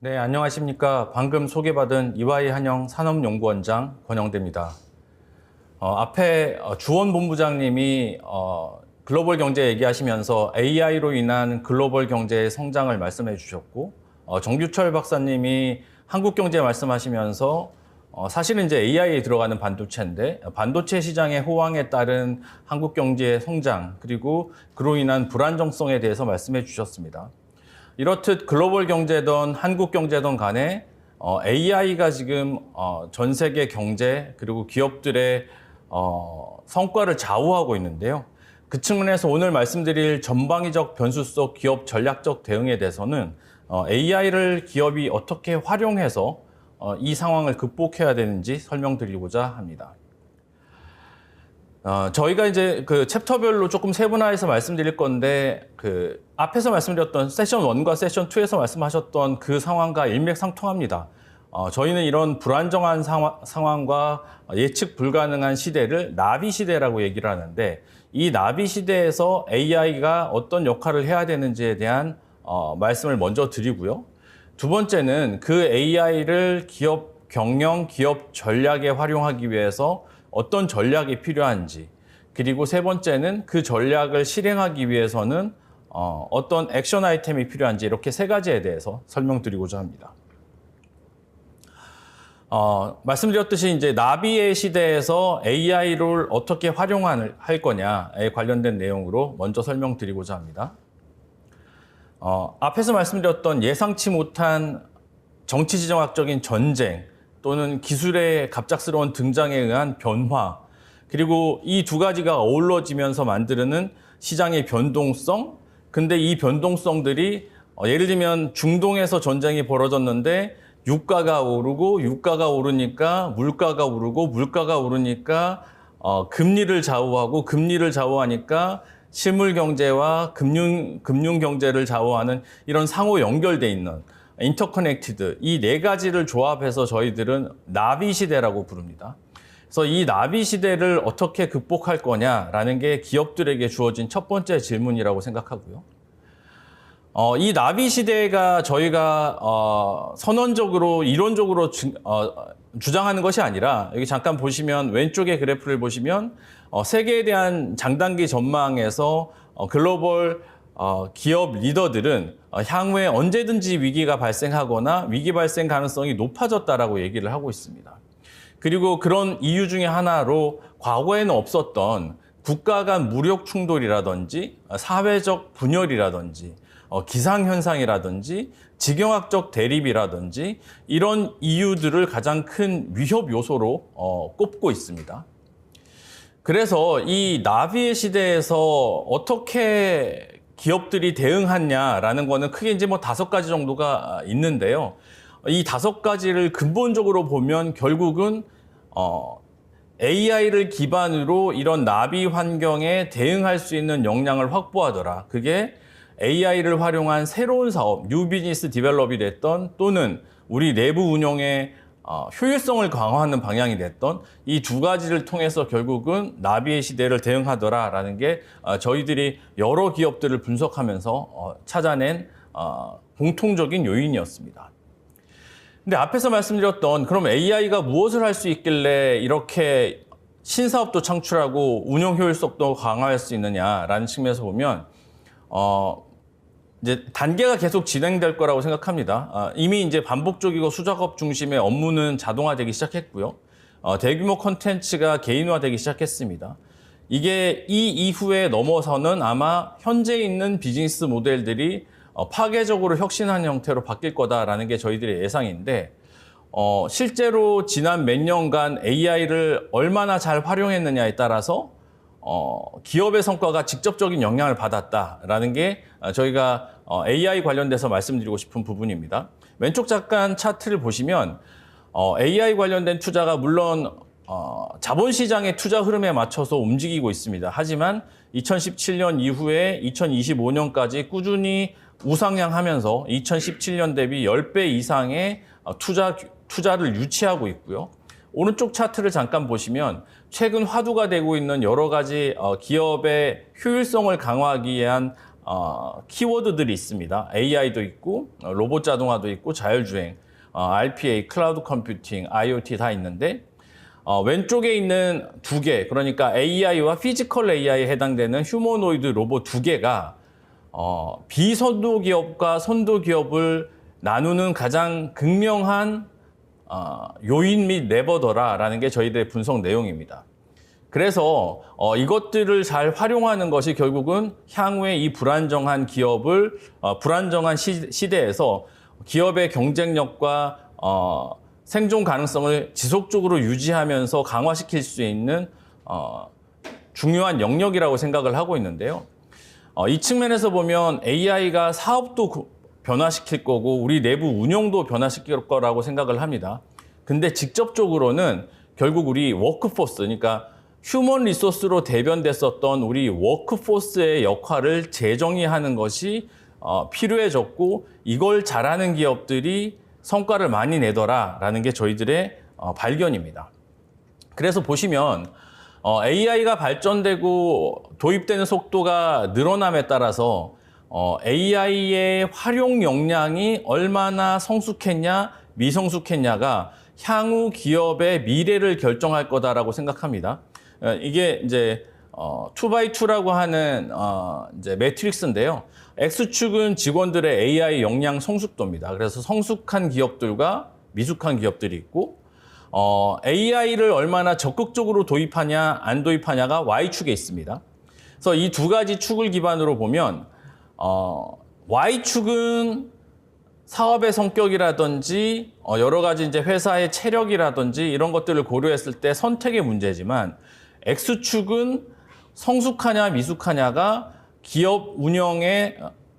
네, 안녕하십니까. 방금 소개받은 이화이 한영 산업연구원장 권영대입니다. 앞에 주원 본부장님이 글로벌 경제 얘기하시면서 AI로 인한 글로벌 경제의 성장을 말씀해 주셨고, 정규철 박사님이 한국 경제 말씀하시면서 사실은 이제 AI에 들어가는 반도체인데 반도체 시장의 호황에 따른 한국 경제의 성장 그리고 그로 인한 불안정성에 대해서 말씀해 주셨습니다. 이렇듯 글로벌 경제든 한국 경제든 간에 AI가 지금 전 세계 경제 그리고 기업들의 성과를 좌우하고 있는데요. 그 측면에서 오늘 말씀드릴 전방위적 변수 속 기업 전략적 대응에 대해서는 AI를 기업이 어떻게 활용해서 이 상황을 극복해야 되는지 설명드리고자 합니다. 저희가 이제 그 챕터별로 조금 세분화해서 말씀드릴 건데, 그 앞에서 말씀드렸던 세션 1과 세션 2에서 말씀하셨던 그 상황과 일맥상통합니다. 저희는 이런 불안정한 상황과 예측 불가능한 시대를 나비 시대라고 얘기를 하는데, 이 나비 시대에서 AI가 어떤 역할을 해야 되는지에 대한 말씀을 먼저 드리고요. 두 번째는 그 AI를 기업 경영, 기업 전략에 활용하기 위해서 어떤 전략이 필요한지, 그리고 세 번째는 그 전략을 실행하기 위해서는 어떤 액션 아이템이 필요한지, 이렇게 세 가지에 대해서 설명드리고자 합니다. 말씀드렸듯이 이제 나비의 시대에서 AI를 어떻게 활용할 거냐에 관련된 내용으로 먼저 설명드리고자 합니다. 앞에서 말씀드렸던 예상치 못한 정치지정학적인 전쟁 또는 기술의 갑작스러운 등장에 의한 변화, 그리고 이 두 가지가 어우러지면서 만드는 시장의 변동성. 근데 이 변동성들이 예를 들면 중동에서 전쟁이 벌어졌는데 유가가 오르니까 물가가 오르고, 물가가 오르니까 금리를 좌우하고, 금리를 좌우하니까 실물 경제와 금융 경제를 좌우하는 이런 상호 연결돼 있는 인터커넥티드, 이 네 가지를 조합해서 저희들은 나비 시대라고 부릅니다. 그래서 이 나비 시대를 어떻게 극복할 거냐라는 게 기업들에게 주어진 첫 번째 질문이라고 생각하고요. 이 나비 시대가 저희가 선언적으로 이론적으로 주장하는 것이 아니라, 여기 잠깐 보시면 왼쪽의 그래프를 보시면 세계에 대한 장단기 전망에서 글로벌 기업 리더들은 향후에 언제든지 위기가 발생하거나 위기 발생 가능성이 높아졌다라고 얘기를 하고 있습니다. 그리고 그런 이유 중에 하나로 과거에는 없었던 국가 간 무력 충돌이라든지 사회적 분열이라든지 기상현상이라든지 지경학적 대립이라든지 이런 이유들을 가장 큰 위협 요소로 꼽고 있습니다. 그래서 이 나비의 시대에서 어떻게 기업들이 대응하냐라는 거는 크게 이제 뭐 5가지 정도가 있는데요. 이 5가지를 근본적으로 보면 결국은 AI를 기반으로 이런 나비 환경에 대응할 수 있는 역량을 확보하더라. 그게 AI를 활용한 새로운 사업, 뉴 비즈니스 디벨롭이 됐던, 또는 우리 내부 운영의 효율성을 강화하는 방향이 됐던, 이 두 가지를 통해서 결국은 나비의 시대를 대응하더라라는 게 저희들이 여러 기업들을 분석하면서 찾아낸 공통적인 요인이었습니다. 근데 앞에서 말씀드렸던, 그럼 AI가 무엇을 할 수 있길래 이렇게 신사업도 창출하고 운영 효율성도 강화할 수 있느냐라는 측면에서 보면 이제 단계가 계속 진행될 거라고 생각합니다. 이미 이제 반복적이고 수작업 중심의 업무는 자동화되기 시작했고요. 대규모 콘텐츠가 개인화되기 시작했습니다. 이게 이 이후에 넘어서는 아마 현재 있는 비즈니스 모델들이 파괴적으로 혁신한 형태로 바뀔 거다라는 게 저희들의 예상인데, 실제로 지난 몇 년간 AI를 얼마나 잘 활용했느냐에 따라서 기업의 성과가 직접적인 영향을 받았다라는 게 저희가 AI 관련돼서 말씀드리고 싶은 부분입니다. 왼쪽 잠깐 차트를 보시면 AI 관련된 투자가 물론 자본시장의 투자 흐름에 맞춰서 움직이고 있습니다. 하지만 2017년 이후에 2025년까지 꾸준히 우상향하면서 2017년 대비 10배 이상의 투자를 유치하고 있고요. 오른쪽 차트를 잠깐 보시면 최근 화두가 되고 있는 여러 가지 기업의 효율성을 강화하기 위한 키워드들이 있습니다. AI도 있고 로봇 자동화도 있고 자율주행, RPA, 클라우드 컴퓨팅, IoT 다 있는데 왼쪽에 있는 두 개, 그러니까 AI와 피지컬 AI에 해당되는 휴머노이드 로봇 두 개가 비선도 기업과 선도 기업을 나누는 가장 극명한 요인 및 레버더라라는 게 저희들의 분석 내용입니다. 그래서 이것들을 잘 활용하는 것이 결국은 향후에 이 불안정한 기업을 불안정한 시대에서 기업의 경쟁력과 생존 가능성을 지속적으로 유지하면서 강화시킬 수 있는 중요한 영역이라고 생각을 하고 있는데요. 이 측면에서 보면 AI가 사업도 변화시킬 거고 우리 내부 운영도 변화시킬 거라고 생각을 합니다. 근데 직접적으로는 결국 우리 워크포스, 그러니까 휴먼 리소스로 대변됐었던 우리 워크포스의 역할을 재정의하는 것이 필요해졌고 이걸 잘하는 기업들이 성과를 많이 내더라라는 게 저희들의 발견입니다. 그래서 보시면 AI가 발전되고 도입되는 속도가 늘어남에 따라서 AI의 활용 역량이 얼마나 성숙했냐, 미성숙했냐가 향후 기업의 미래를 결정할 거다라고 생각합니다. 이게 이제 2x2라고 하는 이제 매트릭스인데요. X축은 직원들의 AI 역량 성숙도입니다. 그래서 성숙한 기업들과 미숙한 기업들이 있고 AI를 얼마나 적극적으로 도입하냐, 안 도입하냐가 Y축에 있습니다. 그래서 이 두 가지 축을 기반으로 보면 Y축은 사업의 성격이라든지 여러 가지 이제 회사의 체력이라든지 이런 것들을 고려했을 때 선택의 문제지만 X축은 성숙하냐 미숙하냐가 기업 운영의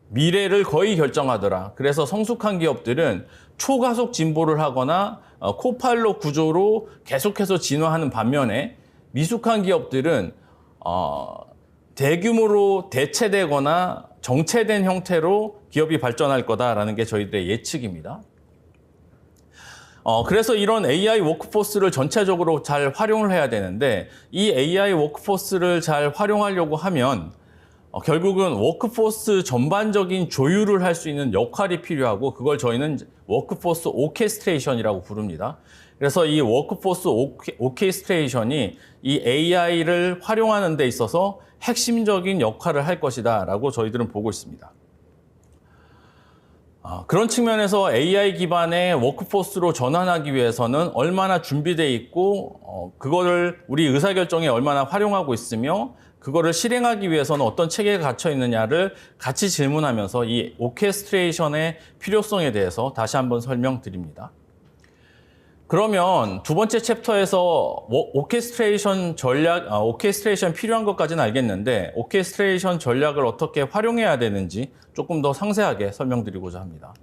미래를 거의 결정하더라. 그래서 성숙한 기업들은 초가속 진보를 하거나 코파일럿 구조로 계속해서 진화하는 반면에 미숙한 기업들은 대규모로 대체되거나 정체된 형태로 기업이 발전할 거다라는 게 저희들의 예측입니다. 그래서 이런 AI 워크포스를 전체적으로 잘 활용을 해야 되는데 이 AI 워크포스를 잘 활용하려고 하면 결국은 워크포스 전반적인 조율을 할 수 있는 역할이 필요하고 그걸 저희는 워크포스 오케스트레이션이라고 부릅니다. 그래서 이 워크포스 오케스트레이션이 이 AI를 활용하는 데 있어서 핵심적인 역할을 할 것이다 라고 저희들은 보고 있습니다. 그런 측면에서 AI 기반의 워크포스로 전환하기 위해서는 얼마나 준비되어 있고 그거를 우리 의사결정에 얼마나 활용하고 있으며 그거를 실행하기 위해서는 어떤 체계가 갇혀 있느냐를 같이 질문하면서 이 오케스트레이션의 필요성에 대해서 다시 한번 설명드립니다. 그러면 두 번째 챕터에서 오케스트레이션 필요한 것까지는 알겠는데 오케스트레이션 전략을 어떻게 활용해야 되는지 조금 더 상세하게 설명드리고자 합니다.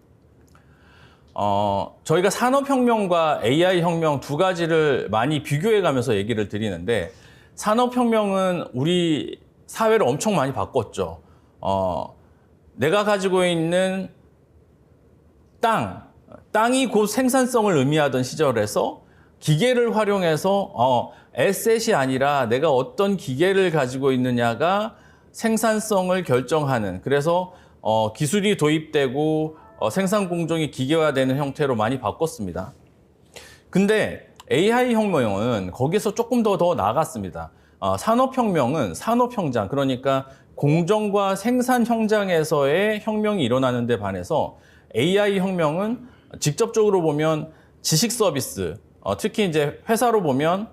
저희가 산업혁명과 AI혁명 두 가지를 많이 비교해가면서 얘기를 드리는데 산업혁명은 우리 사회를 엄청 많이 바꿨죠. 내가 가지고 있는 땅이 곧 생산성을 의미하던 시절에서 기계를 활용해서 에셋이 아니라 내가 어떤 기계를 가지고 있느냐가 생산성을 결정하는, 그래서 기술이 도입되고 생산 공정이 기계화되는 형태로 많이 바꿨습니다. 근데 AI 혁명은 거기서 조금 더 나아갔습니다. 산업혁명은 산업현장, 그러니까 공정과 생산 현장에서의 혁명이 일어나는 데 반해서 AI 혁명은 직접적으로 보면 지식 서비스, 특히 이제 회사로 보면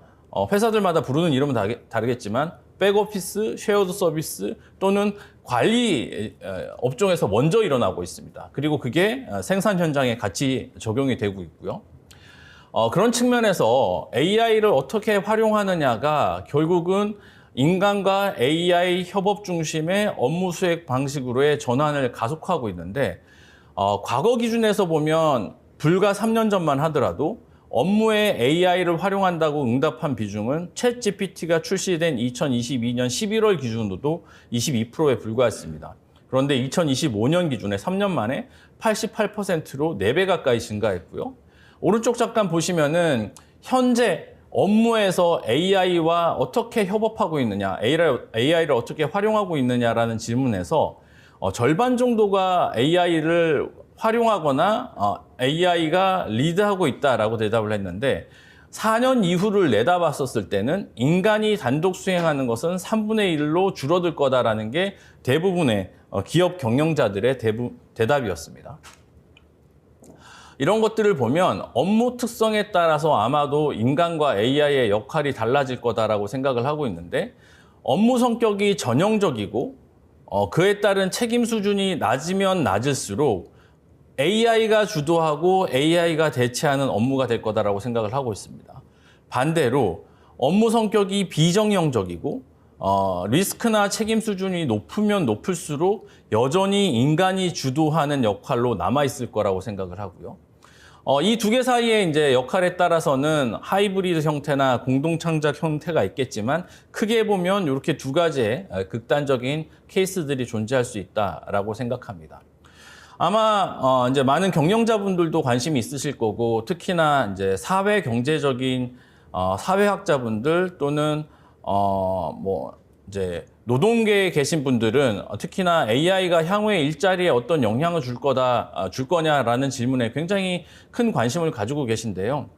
회사들마다 부르는 이름은 다르겠지만 백오피스, 쉐어드 서비스 또는 관리 업종에서 먼저 일어나고 있습니다. 그리고 그게 생산 현장에 같이 적용이 되고 있고요. 그런 측면에서 AI를 어떻게 활용하느냐가 결국은 인간과 AI 협업 중심의 업무 수행 방식으로의 전환을 가속화하고 있는데 과거 기준에서 보면 불과 3년 전만 하더라도 업무에 AI를 활용한다고 응답한 비중은 챗GPT가 출시된 2022년 11월 기준으로도 22%에 불과했습니다. 그런데 2025년 기준에 3년 만에 88%로 4배 가까이 증가했고요. 오른쪽 잠깐 보시면은 현재 업무에서 AI와 어떻게 협업하고 있느냐, AI를 어떻게 활용하고 있느냐라는 질문에서 절반 정도가 AI를 활용하거나 AI가 리드하고 있다라고 대답을 했는데 4년 이후를 내다봤었을 때는 인간이 단독 수행하는 것은 3분의 1로 줄어들 거다라는 게 대부분의 기업 경영자들의 대답이었습니다. 이런 것들을 보면 업무 특성에 따라서 아마도 인간과 AI의 역할이 달라질 거다라고 생각을 하고 있는데 업무 성격이 전형적이고 그에 따른 책임 수준이 낮으면 낮을수록 AI가 주도하고 AI가 대체하는 업무가 될 거다라고 생각을 하고 있습니다. 반대로 업무 성격이 비정형적이고 리스크나 책임 수준이 높으면 높을수록 여전히 인간이 주도하는 역할로 남아있을 거라고 생각을 하고요. 이 두 개 사이에 이제 역할에 따라서는 하이브리드 형태나 공동 창작 형태가 있겠지만 크게 보면 이렇게 두 가지의 극단적인 케이스들이 존재할 수 있다라고 생각합니다. 아마 이제 많은 경영자분들도 관심이 있으실 거고 특히나 이제 사회 경제적인 사회학자분들 또는 뭐 이제 노동계에 계신 분들은 특히나 AI가 향후에 일자리에 어떤 영향을 줄 거냐라는 질문에 굉장히 큰 관심을 가지고 계신데요.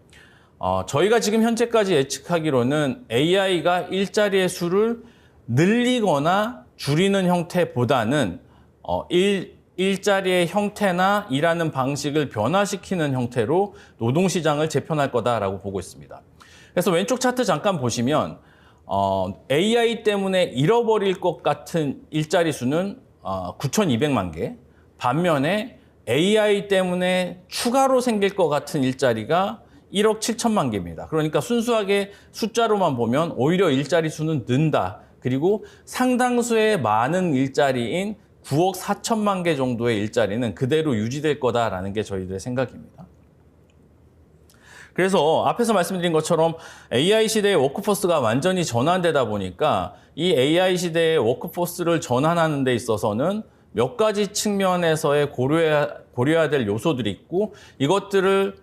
저희가 지금 현재까지 예측하기로는 AI가 일자리의 수를 늘리거나 줄이는 형태보다는 일자리의 형태나 일하는 방식을 변화시키는 형태로 노동시장을 재편할 거다라고 보고 있습니다. 그래서 왼쪽 차트 잠깐 보시면 AI 때문에 잃어버릴 것 같은 일자리 수는 9,200만 개, 반면에 AI 때문에 추가로 생길 것 같은 일자리가 1억 7천만 개입니다. 그러니까 순수하게 숫자로만 보면 오히려 일자리 수는 는다. 그리고 상당수의 많은 일자리인 9억 4천만 개 정도의 일자리는 그대로 유지될 거다라는 게 저희들의 생각입니다. 그래서 앞에서 말씀드린 것처럼 AI 시대의 워크포스가 완전히 전환되다 보니까 이 AI 시대의 워크포스를 전환하는 데 있어서는 몇 가지 측면에서의 고려해야 될 요소들이 있고 이것들을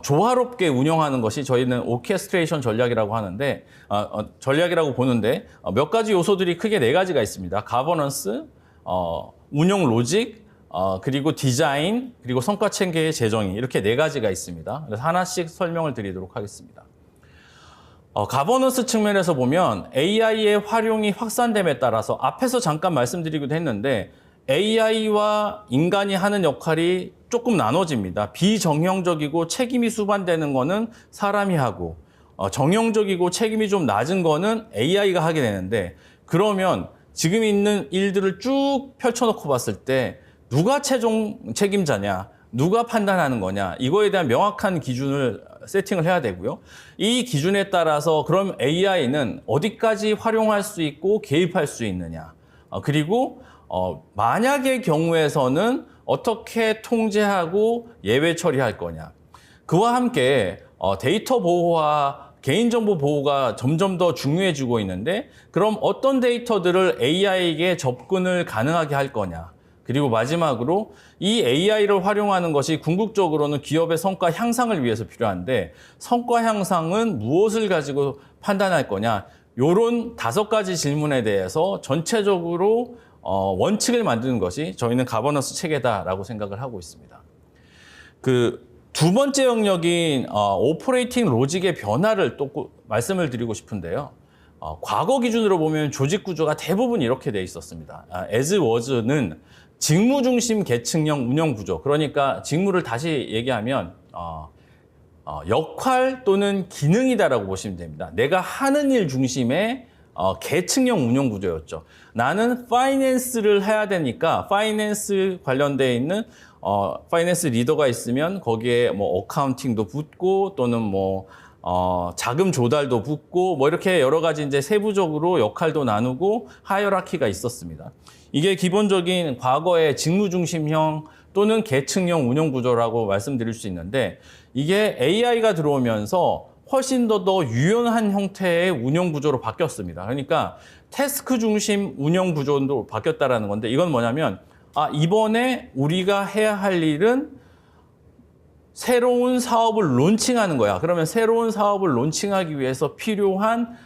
조화롭게 운영하는 것이 저희는 오케스트레이션 전략이라고 하는데 전략이라고 보는데 몇 가지 요소들이 크게 4가지가 있습니다. 가버넌스, 운영 로직, 그리고 디자인, 그리고 성과 체계의 재정의 이렇게 4가지가 있습니다. 그래서 하나씩 설명을 드리도록 하겠습니다. 가버넌스 측면에서 보면 AI의 활용이 확산됨에 따라서 앞에서 잠깐 말씀드리기도 했는데 AI와 인간이 하는 역할이 조금 나눠집니다. 비정형적이고 책임이 수반되는 거는 사람이 하고 정형적이고 책임이 좀 낮은 거는 AI가 하게 되는데 그러면 지금 있는 일들을 쭉 펼쳐놓고 봤을 때 누가 최종 책임자냐, 누가 판단하는 거냐, 이거에 대한 명확한 기준을 세팅을 해야 되고요. 이 기준에 따라서 그럼 AI는 어디까지 활용할 수 있고 개입할 수 있느냐, 그리고 만약의 경우에서는 어떻게 통제하고 예외 처리할 거냐. 그와 함께 데이터 보호와 개인정보 보호가 점점 더 중요해지고 있는데 그럼 어떤 데이터들을 AI에게 접근을 가능하게 할 거냐. 그리고 마지막으로 이 AI를 활용하는 것이 궁극적으로는 기업의 성과 향상을 위해서 필요한데 성과 향상은 무엇을 가지고 판단할 거냐. 요런 5가지 질문에 대해서 전체적으로 원칙을 만드는 것이 저희는 가버넌스 체계다라고 생각을 하고 있습니다. 그 두 번째 영역인 오퍼레이팅 로직의 변화를 또 말씀을 드리고 싶은데요. 과거 기준으로 보면 조직 구조가 대부분 이렇게 돼 있었습니다. as was는 직무 중심 계층형 운영 구조. 그러니까 직무를 다시 얘기하면 역할 또는 기능이다라고 보시면 됩니다. 내가 하는 일 중심의 계층형 운영 구조였죠. 나는 파이낸스를 해야 되니까 파이낸스 관련되어 있는 파이낸스 리더가 있으면 거기에 뭐 어카운팅도 붙고 또는 뭐 자금 조달도 붙고 뭐 이렇게 여러 가지 이제 세부적으로 역할도 나누고 하이어라키가 있었습니다. 이게 기본적인 과거의 직무 중심형 또는 계층형 운영 구조라고 말씀드릴 수 있는데 이게 AI가 들어오면서 훨씬 더 유연한 형태의 운영 구조로 바뀌었습니다. 그러니까 태스크 중심 운영 구조로 바뀌었다라는 건데 이건 뭐냐면 이번에 우리가 해야 할 일은 새로운 사업을 론칭하는 거야. 그러면 새로운 사업을 론칭하기 위해서 필요한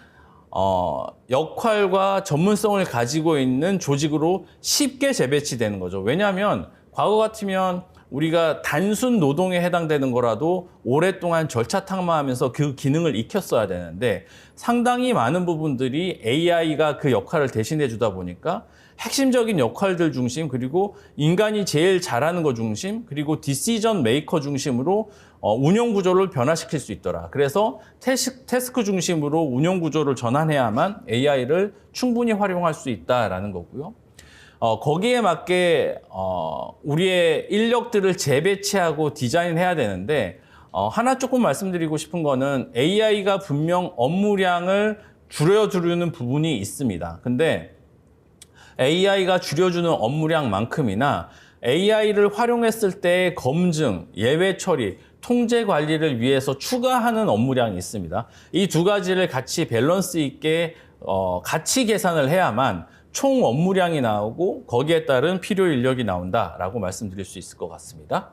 역할과 전문성을 가지고 있는 조직으로 쉽게 재배치되는 거죠. 왜냐하면 과거 같으면 우리가 단순 노동에 해당되는 거라도 오랫동안 절차 탕마하면서 그 기능을 익혔어야 되는데 상당히 많은 부분들이 AI가 그 역할을 대신해 주다 보니까 핵심적인 역할들 중심, 그리고 인간이 제일 잘하는 거 중심, 그리고 디시전 메이커 중심으로 운영 구조를 변화시킬 수 있더라. 그래서 태스크 중심으로 운영 구조를 전환해야만 AI를 충분히 활용할 수 있다라는 거고요. 거기에 맞게 우리의 인력들을 재배치하고 디자인해야 되는데 하나 조금 말씀드리고 싶은 거는 AI가 분명 업무량을 줄여주는 부분이 있습니다. 근데 AI가 줄여주는 업무량만큼이나 AI를 활용했을 때의 검증, 예외 처리, 통제 관리를 위해서 추가하는 업무량이 있습니다. 이 두 가지를 같이 밸런스 있게 같이 계산을 해야만 총 업무량이 나오고 거기에 따른 필요 인력이 나온다라고 말씀드릴 수 있을 것 같습니다.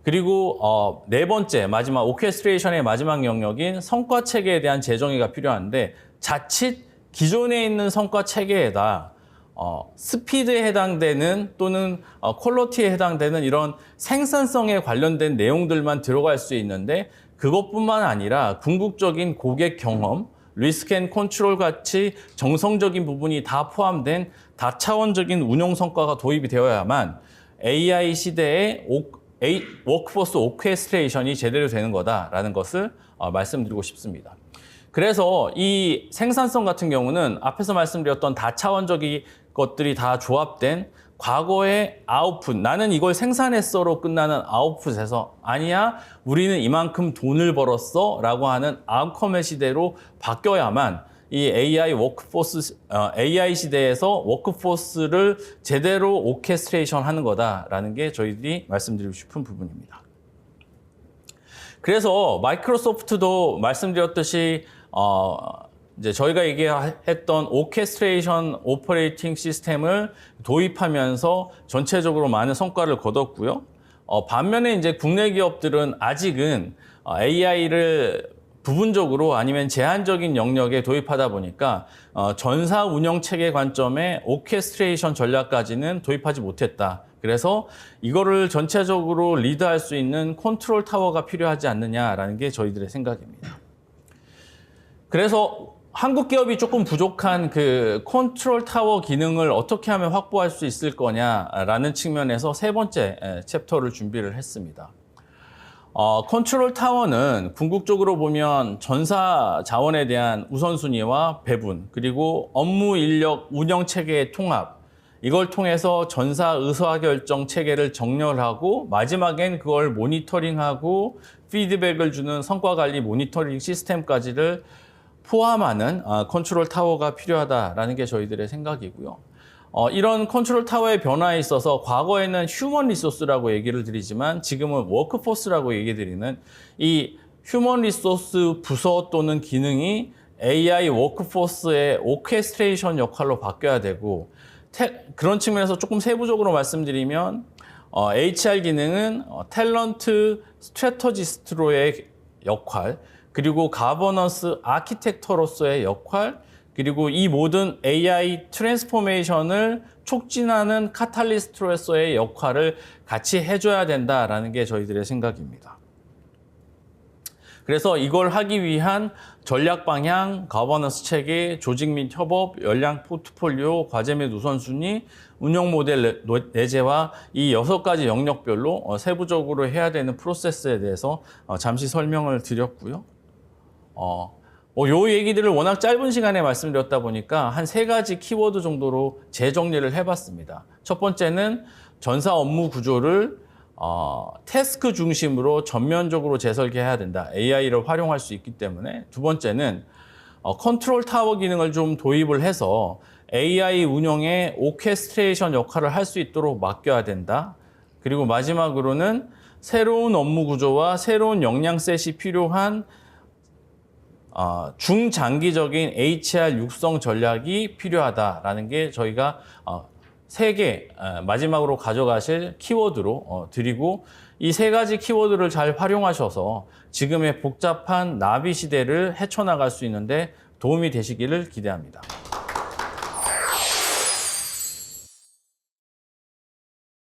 그리고 네 번째, 마지막 오케스트레이션의 마지막 영역인 성과 체계에 대한 재정의가 필요한데 자칫 기존에 있는 성과 체계에다 스피드에 해당되는 또는 퀄리티에 해당되는 이런 생산성에 관련된 내용들만 들어갈 수 있는데 그것뿐만 아니라 궁극적인 고객 경험, 리스크 앤 컨트롤 같이 정성적인 부분이 다 포함된 다차원적인 운용 성과가 도입이 되어야만 AI 시대의 워크포스 오케스트레이션이 제대로 되는 거다라는 것을 말씀드리고 싶습니다. 그래서 이 생산성 같은 경우는 앞에서 말씀드렸던 다차원적인 것들이 다 조합된 과거의 아웃풋, 나는 이걸 생산했어로 끝나는 아웃풋에서 아니야, 우리는 이만큼 돈을 벌었어 라고 하는 아웃컴의 시대로 바뀌어야만 이 AI 시대에서 워크포스를 제대로 오케스트레이션 하는 거다라는 게 저희들이 말씀드리고 싶은 부분입니다. 그래서 마이크로소프트도 말씀드렸듯이 이제 저희가 얘기했던 오케스트레이션 오퍼레이팅 시스템을 도입하면서 전체적으로 많은 성과를 거뒀고요. 반면에 이제 국내 기업들은 아직은 AI를 부분적으로 아니면 제한적인 영역에 도입하다 보니까 전사 운영 체계 관점의 오케스트레이션 전략까지는 도입하지 못했다. 그래서 이거를 전체적으로 리드할 수 있는 컨트롤 타워가 필요하지 않느냐라는 게 저희들의 생각입니다. 그래서 한국 기업이 조금 부족한 그 컨트롤 타워 기능을 어떻게 하면 확보할 수 있을 거냐라는 측면에서 세 번째 챕터를 준비를 했습니다. 컨트롤 타워는 궁극적으로 보면 전사 자원에 대한 우선순위와 배분, 그리고 업무 인력 운영 체계의 통합, 이걸 통해서 전사 의사결정 체계를 정렬하고 마지막엔 그걸 모니터링하고 피드백을 주는 성과관리 모니터링 시스템까지를 포함하는 컨트롤 타워가 필요하다라는 게 저희들의 생각이고요. 이런 컨트롤 타워의 변화에 있어서 과거에는 휴먼 리소스라고 얘기를 드리지만 지금은 워크포스라고 얘기 드리는 이 휴먼 리소스 부서 또는 기능이 AI 워크포스의 오케스트레이션 역할로 바뀌어야 되고 그런 측면에서 조금 세부적으로 말씀드리면 HR 기능은 탤런트 스트래터지스트로의 역할, 그리고 가버넌스 아키텍터로서의 역할, 그리고 이 모든 AI 트랜스포메이션을 촉진하는 카탈리스트로서의 역할을 같이 해줘야 된다라는 게 저희들의 생각입니다. 그래서 이걸 하기 위한 전략 방향, 거버넌스 체계, 조직 및 협업, 역량 포트폴리오, 과제 및 우선순위, 운영 모델 내재와 이 6가지 영역별로 세부적으로 해야 되는 프로세스에 대해서 잠시 설명을 드렸고요. 요 얘기들을 워낙 짧은 시간에 말씀드렸다 보니까 한 3가지 키워드 정도로 재정리를 해봤습니다. 첫 번째는 전사 업무 구조를 태스크 중심으로 전면적으로 재설계해야 된다. AI를 활용할 수 있기 때문에. 두 번째는 컨트롤 타워 기능을 좀 도입을 해서 AI 운영의 오케스트레이션 역할을 할 수 있도록 맡겨야 된다. 그리고 마지막으로는 새로운 업무 구조와 새로운 역량셋이 필요한 중장기적인 HR 육성 전략이 필요하다라는 게 저희가 3개 마지막으로 가져가실 키워드로 드리고 이 3가지 키워드를 잘 활용하셔서 지금의 복잡한 나비 시대를 헤쳐나갈 수 있는데 도움이 되시기를 기대합니다.